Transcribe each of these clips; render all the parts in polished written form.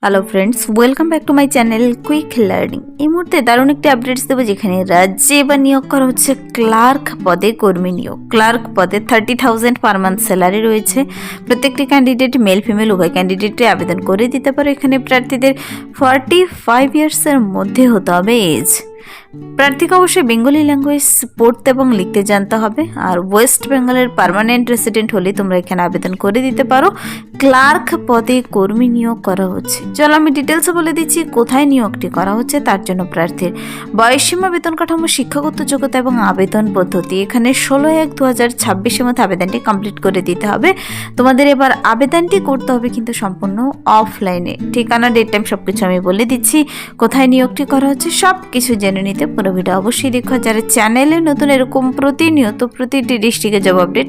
Hello friends, welcome back to my channel quick learning. এই মুহূর্তে দারুণ একটি আপডেটস দেবো, যেখানে রাজ্যে এবার নিয়োগ করা হচ্ছে ক্লার্ক পদে কর্মী নিয়োগ। ক্লার্ক পদে 30,000 পার মান্থ স্যালারি রয়েছে। প্রত্যেকটি ক্যান্ডিডেট মেল ফিমেল উভয় ক্যান্ডিডেটে আবেদন করে দিতে পারে। এখানে প্রার্থীদের 45 ইয়ার্সের মধ্যে হতে হবে এজ। প্রার্থীকে অবশ্যই বেঙ্গলি ল্যাঙ্গুয়েজ পড়তে এবং লিখতে জানতে হবে। আর ওয়েস্ট বেঙ্গলের পার্মানেন্ট রেসিডেন্ট হলে তোমরা এখানে আবেদন করে দিতে পারো। ক্লার্ক পদে কর্মী নিয়োগ করা হচ্ছে। চলো আমি ডিটেলসে বলে দিচ্ছি কোথায় নিয়োগটি করা হচ্ছে। তার জন্য প্রার্থীর বয়সসীমা, বেতন কাঠামো, শিক্ষাগত যোগ্যতা এবং আবেদন পদ্ধতি। এখানে 16/1/2026 মধ্যে আবেদনটি কমপ্লিট করে দিতে হবে। তোমাদের এবার আবেদনটি করতে হবে কিন্তু সম্পূর্ণ অফলাইনে। ঠিকানা, ডেট, টাইম সবকিছু আমি বলে দিচ্ছি। কোথায় নিয়োগটি করা হচ্ছে সব কিছু জেনে নিতে পুরো ভিডিও অবশ্যই দেখো। যারা চ্যানেলে নতুন এরকম প্রতিনিয়ত প্রতিটি ডিস্ট্রিক্টে জব আপডেট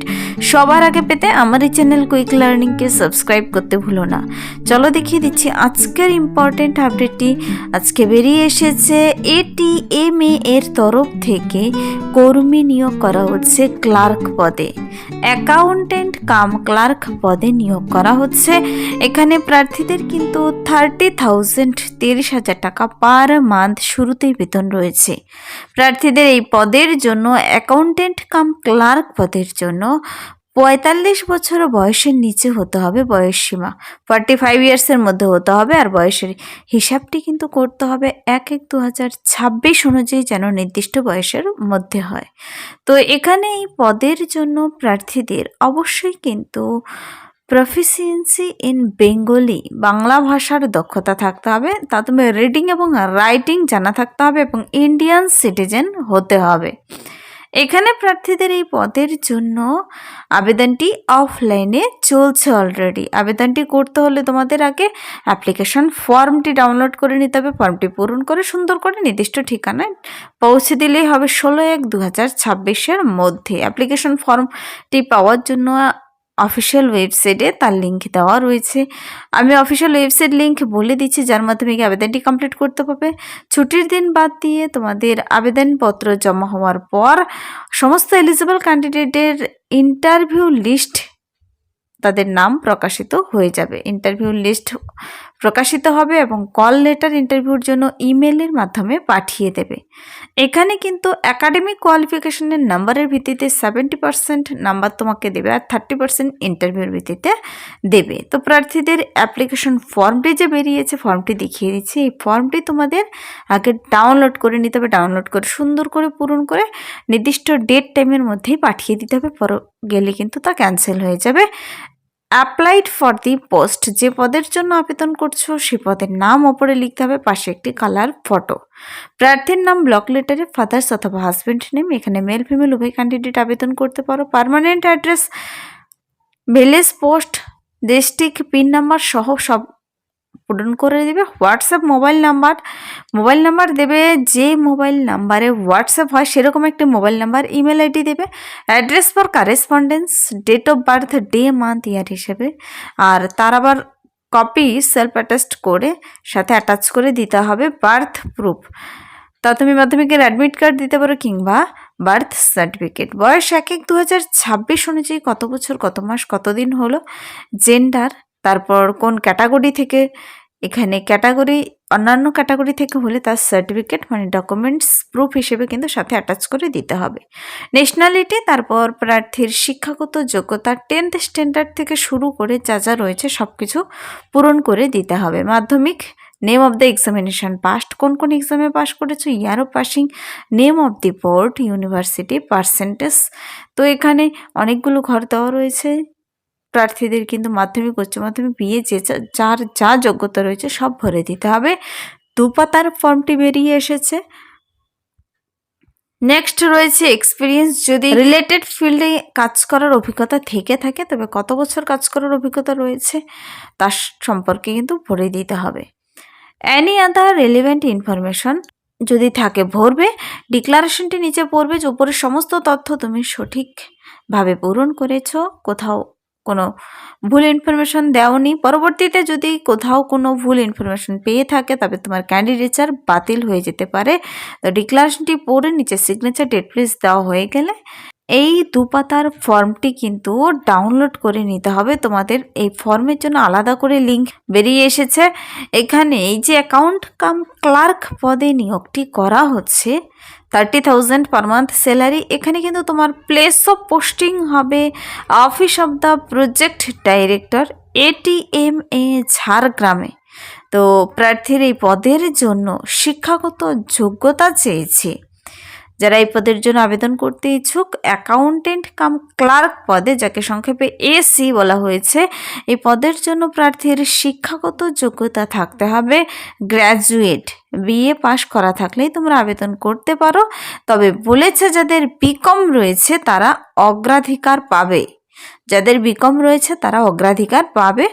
সবার আগে পেতে আমার এই চ্যানেল কুইক লার্নিংকে সাবস্ক্রাইব করতে ভুলো না। চলো দেখিয়ে দিচ্ছি আজকের ইম্পর্টেন্ট আপডেটটি। আজকে বেরিয়ে এসেছে ATMA এর তরফ থেকে কর্মী নিয়োগ করা হচ্ছে ক্লার্ক পদে। অ্যাকাউন্টেন্ট কাম ক্লার্ক পদে নিয়োগ করা হচ্ছে। এখানে প্রার্থীদের কিন্তু 30,000 30,000 টাকা পার মান্থ শুরুতেই বেতন রয়েছে। প্রার্থীদের এই পদের জন্য, অ্যাকাউন্টেন্ট কাম ক্লার্ক পদের জন্য 45 বছর বয়সের নিচে হতে হবে বয়স সীমা। 45 ইয়ার্সের মধ্যে হতে হবে। আর বয়সের হিসাবটি কিন্তু করতে হবে 1/1/2026 অনুযায়ী, যেন নির্দিষ্ট বয়সের মধ্যে হয়। তো এখানে এই পদের জন্য প্রার্থীদের অবশ্যই কিন্তু প্রফিসিয়েন্সি ইন বেঙ্গলি, বাংলা ভাষার দক্ষতা থাকতে হবে। তা তুমি রিডিং এবং রাইটিং জানা থাকতে হবে এবং ইন্ডিয়ান সিটিজেন হতে হবে। এখানে প্রার্থীদের এই পদের জন্য আবেদনটি অফলাইনে চলছে অলরেডি। আবেদনটি করতে হলে তোমাদের আগে অ্যাপ্লিকেশন ফর্মটি ডাউনলোড করে নিতে হবে। ফর্মটি পূরণ করে সুন্দর করে নির্দিষ্ট ঠিকানায় পৌঁছে দিলেই হবে 16/1/2026 মধ্যে। অ্যাপ্লিকেশন ফর্মটি পাওয়ার জন্য অফিসিয়াল ওয়েবসাইটে তার লিঙ্ক দেওয়া রয়েছে। আমি অফিসিয়াল ওয়েবসাইট লিঙ্ক বলে দিচ্ছি, যার মাধ্যমে আবেদনটি কমপ্লিট করতে পারবে। ছুটির দিন বাদ দিয়ে তোমাদের আবেদনপত্র জমা হওয়ার পর সমস্ত এলিজিবল ক্যান্ডিডেটের ইন্টারভিউ লিস্ট, তাদের নাম প্রকাশিত হয়ে যাবে। ইন্টারভিউ লিস্ট প্রকাশিত হবে এবং কল লেটার ইন্টারভিউর জন্য ইমেলের মাধ্যমে পাঠিয়ে দেবে। এখানে কিন্তু একাডেমিক কোয়ালিফিকেশনের নাম্বারের ভিত্তিতে 70% নাম্বার তোমাকে দেবে আর 30% ইন্টারভিউর ভিত্তিতে দেবে। তো প্রার্থীদের অ্যাপ্লিকেশন ফর্মটি যে বেরিয়েছে, ফর্মটি দেখিয়ে দিচ্ছি। এই ফর্মটি তোমাদের আগে ডাউনলোড করে নিতে হবে। ডাউনলোড করে সুন্দর করে পূরণ করে নির্দিষ্ট ডেট টাইমের মধ্যেই পাঠিয়ে দিতে হবে। পরে গেলে কিন্তু তা ক্যান্সেল হয়ে যাবে। অ্যাপ্লাইড ফর দি পোস্ট, যে পদের জন্য আবেদন করছো সে পদের নাম ওপরে লিখতে হবে, পাশে একটি কালার ফটো। প্রার্থীর নাম ব্লক লেটারে ফাদার্স অথবা হাজব্যান্ড নেম। এখানে মেল ফিমেল উভয় ক্যান্ডিডেট আবেদন করতে পারো। Permanent address, village post, district, pin number সহ সব পূরণ করে দেবে। হোয়াটসঅ্যাপ মোবাইল নাম্বার দেবে। যে মোবাইল নাম্বারে হোয়াটসঅ্যাপ হয় সেরকম একটা মোবাইল নাম্বার, ইমেল আইডি দেবে। Address for correspondence, date of birth, day month year হিসেবে। আর তার আবার কপি সেলফ অ্যাটাস্ট করে সাথে অ্যাটাচ করে দিতে হবে বার্থ প্রুফ। তা তুমি মাধ্যমিকের অ্যাডমিট কার্ড দিতে পারো কিংবা বার্থ সার্টিফিকেট। বয়স 1/1/2026 অনুযায়ী কত বছর, কত মাস, কতদিন হলো। জেন্ডার, তারপর কোন ক্যাটাগরি থেকে। এখানে ক্যাটাগরি অন্যান্য ক্যাটাগরি থেকে হলে তার সার্টিফিকেট মানে ডকুমেন্টস প্রুফ হিসেবে কিন্তু সাথে অ্যাটাচ করে দিতে হবে। ন্যাশনালিটি, তারপর প্রার্থীর শিক্ষাগত যোগ্যতা 10th স্ট্যান্ডার্ড থেকে শুরু করে যা যা রয়েছে সব কিছু পূরণ করে দিতে হবে। মাধ্যমিক, name of the examination past, কোন কোন এক্সামে পাস করেছো, year of passing, name of the board, university, percentage. তো এখানে অনেকগুলো ঘর দেওয়া রয়েছে। প্রার্থীদের কিন্তু মাধ্যমিক, উচ্চ মাধ্যমিক, বিএ যার যা যোগ্যতা রয়েছে সব ভরে দিতে হবে। 2 পাতার ফর্মটি বেরিয়ে এসেছে। নেক্সট রয়েছে এক্সপিরিয়েন্স, যদি রিলেটেড ফিল্ডে কাজ করার অভিজ্ঞতা থেকে থাকে তবে কত বছর কাজ করার অভিজ্ঞতা রয়েছে তার সম্পর্কে কিন্তু ভরে দিতে হবে। অ্যানি আদার রেলিভেন্ট ইনফরমেশন যদি থাকে ভরবে। ডিক্লারেশনটি নিচে পড়বে যে উপরের সমস্ত তথ্য তুমি সঠিকভাবে পূরণ করেছো, কোথাও কোনো ভুল ইনফরমেশন দেওনি। পরবর্তীতে যদি কোথাও কোনো ভুল ইনফরমেশন পেয়ে থাকে তবে তোমার ক্যান্ডিডেচার বাতিল হয়ে যেতে পারে। তো ডিক্লারেশনটি পড়ে নিচে সিগনেচার, ডেট প্লেস দেওয়া হয়ে গেলে এই 2 পাতার ফর্মটি কিন্তু ডাউনলোড করে নিতে হবে তোমাদের। এই ফর্মের জন্য আলাদা করে লিঙ্ক বেরিয়ে এসেছে। এখানে এই যে অ্যাকাউন্ট কাম ক্লার্ক পদে নিয়োগটি করা হচ্ছে, 30,000 পার মান্থ স্যালারি। এখানে কিন্তু তোমার প্লেস অফ পোস্টিং হবে office of the project director, ATMA ঝাড়গ্রামে। তো প্রার্থীর এই পদের জন্য শিক্ষাগত যোগ্যতা চেয়েছে। যারা এই পদের জন্য আবেদন করতে ইচ্ছুক, অ্যাকাউন্টেন্ট কাম ক্লার্ক পদে, যাকে সংক্ষেপে AC বলা হয়েছে, এই পদের জন্য প্রার্থীর শিক্ষাগত যোগ্যতা থাকতে হবে গ্র্যাজুয়েট, BA পাশ করা থাকলেই তোমরা আবেদন করতে পারো। তবে বলেছে যাদের BCom রয়েছে তারা অগ্রাধিকার পাবে, যাদের BCom রয়েছে তারা অগ্রাধিকার পাবে,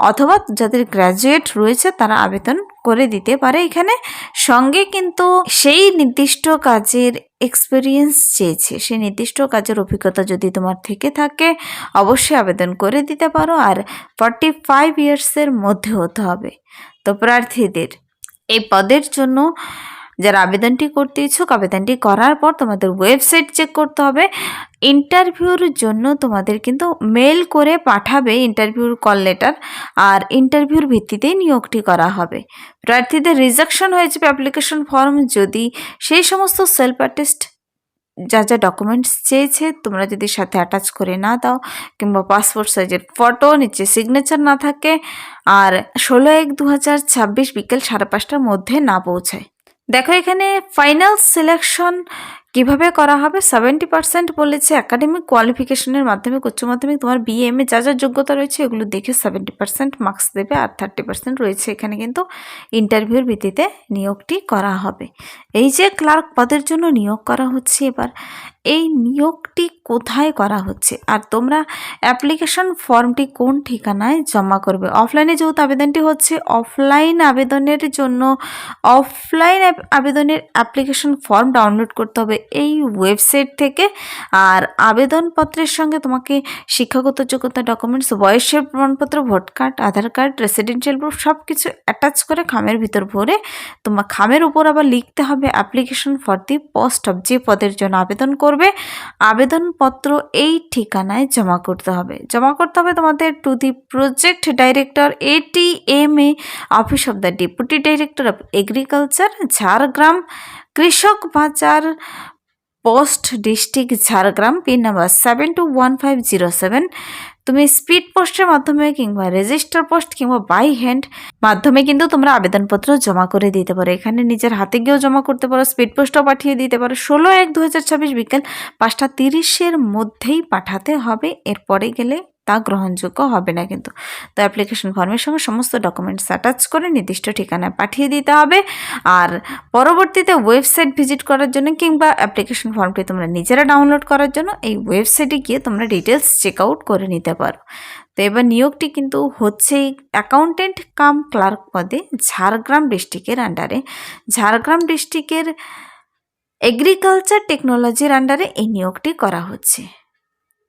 অথবা যাদের গ্র্যাজুয়েট রয়েছে তারা আবেদন করে দিতে পারে। এখানে সঙ্গে কিন্তু সেই নির্দিষ্ট কাজের এক্সপিরিয়েন্স চেয়েছে, সেই নির্দিষ্ট কাজের অভিজ্ঞতা যদি তোমার থেকে থাকে অবশ্যই আবেদন করে দিতে পারো। আর 45 ইয়ার্সের মধ্যে হতে হবে। তো প্রার্থীদের এই পদের জন্য যারা আবেদনটি করতে ইচ্ছুক, আবেদনটি করার পর তোমাদের ওয়েবসাইট চেক করতে হবে। ইন্টারভিউর জন্য তোমাদের কিন্তু মেল করে পাঠাবে ইন্টারভিউর কল লেটার, আর ইন্টারভিউর ভিত্তিতেই নিয়োগটি করা হবে। প্রার্থীদের রিজেকশন হয়ে যাবে অ্যাপ্লিকেশন ফর্ম যদি সেই সমস্ত সেলফ অ্যাটেস্ট যা যা ডকুমেন্টস চেয়েছে তোমরা যদি সাথে অ্যাটাচ করে না দাও, কিংবা পাসপোর্ট সাইজের ফটো, নিচে সিগনেচার না থাকে, আর 16/1/2026 বিকেল 5:30টার মধ্যে না পৌঁছায়। দেখো এখানে ফাইনাল সিলেকশন কিভাবে করা হবে। 70% বলেছে একাডেমিক কোয়ালিফিকেশনের মাধ্যমে, উচ্চ মাধ্যমিক, তোমার BA MA যা যা যোগ্যতা রয়েছে এগুলো দেখে 70% মার্কস দেবে, আর 30% রয়েছে এখানে কিন্তু ইন্টারভিউর ভিত্তিতে নিয়োগটি করা হবে। এই যে ক্লার্ক পদের জন্য নিয়োগ করা হচ্ছে এবার, এই নিয়োগটি কোথায় করা হচ্ছে, আর তোমরা অ্যাপ্লিকেশন ফর্মটি কোন ঠিকানায় জমা করবে। অফলাইনে যেহেতু আবেদনটি হচ্ছে, অফলাইন আবেদনের জন্য অফলাইন আবেদনের অ্যাপ্লিকেশন ফর্ম ডাউনলোড করতে হবে এই ওয়েবসাইট থেকে। আর আবেদনপত্রের সঙ্গে তোমাকে শিক্ষাগত যোগ্যতা, ডকুমেন্টস, বয়সের প্রমাণপত্র, ভোট কার্ড, আধার কার্ড, রেসিডেন্সিয়াল প্রুফ সব কিছু অ্যাটাচ করে খামের ভিতর ভরে তোমার খামের উপর আবার লিখতে হবে application for the post of, যে পদের জন্য আবেদন করবে আবেদনপত্র এই ঠিকানায় জমা করতে হবে। জমা করতে হবে তোমাদের to the project director, ATMA office of the deputy director of agriculture, Jhargram, কৃষক বাজার post, district Jhargram, pin number 721507। তুমি স্পিড পোস্টের মাধ্যমে কিংবা রেজিস্টার পোস্ট কিংবা বাই হ্যান্ড মাধ্যমে কিন্তু তোমরা আবেদনপত্র জমা করে দিতে পারো। এখানে নিজের হাতে গিয়েও জমা করতে পারো, স্পিড পোস্টও পাঠিয়ে দিতে পারো। 16/1/2026 বিকেল 5:30 মধ্যেই পাঠাতে হবে, এরপরে গেলে তা গ্রহণযোগ্য হবে না কিন্তু। তো অ্যাপ্লিকেশন ফর্মের সঙ্গে সমস্ত ডকুমেন্টস অ্যাটাচ করে নির্দিষ্ট ঠিকানায় পাঠিয়ে দিতে হবে। আর পরবর্তীতে ওয়েবসাইট ভিজিট করার জন্য কিংবা অ্যাপ্লিকেশন ফর্মটি তোমরা নিজেরা ডাউনলোড করার জন্য এই ওয়েবসাইটে গিয়ে তোমরা ডিটেলস চেক আউট করে নিতে পারো। তো এবার নিয়োগটি কিন্তু হচ্ছেই অ্যাকাউন্টেন্ট কাম ক্লার্ক পদে ঝাড়গ্রাম ডিস্ট্রিক্টের আন্ডারে, ঝাড়গ্রাম ডিস্ট্রিক্টের এগ্রিকালচার টেকনোলজির আন্ডারে এই নিয়োগটি করা হচ্ছে।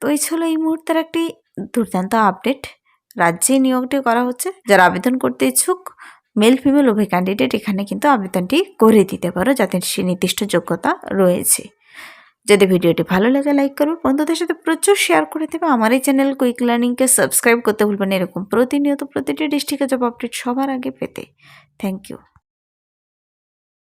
তো এই ছিল এই মুহূর্তের একটি দুর্দান্ত আপডেট। রাজ্যে নিয়োগটি করা হচ্ছে। যারা আবেদন করতে ইচ্ছুক মেল ফিমেল উভয় ক্যান্ডিডেট এখানে কিন্তু আবেদনটি করে দিতে পারো, যাদের সে নির্দিষ্ট যোগ্যতা রয়েছে। যদি ভিডিওটি ভালো লাগে লাইক করবে, বন্ধুদের সাথে প্রচুর শেয়ার করে দেবে। আমার এই চ্যানেল কুইক লার্নিংকে সাবস্ক্রাইব করতে ভুলবেন এরকম প্রতিনিয়ত প্রতিটি ডিস্ট্রিক্টে জব আপডেট সবার আগে পেতে। Thank you.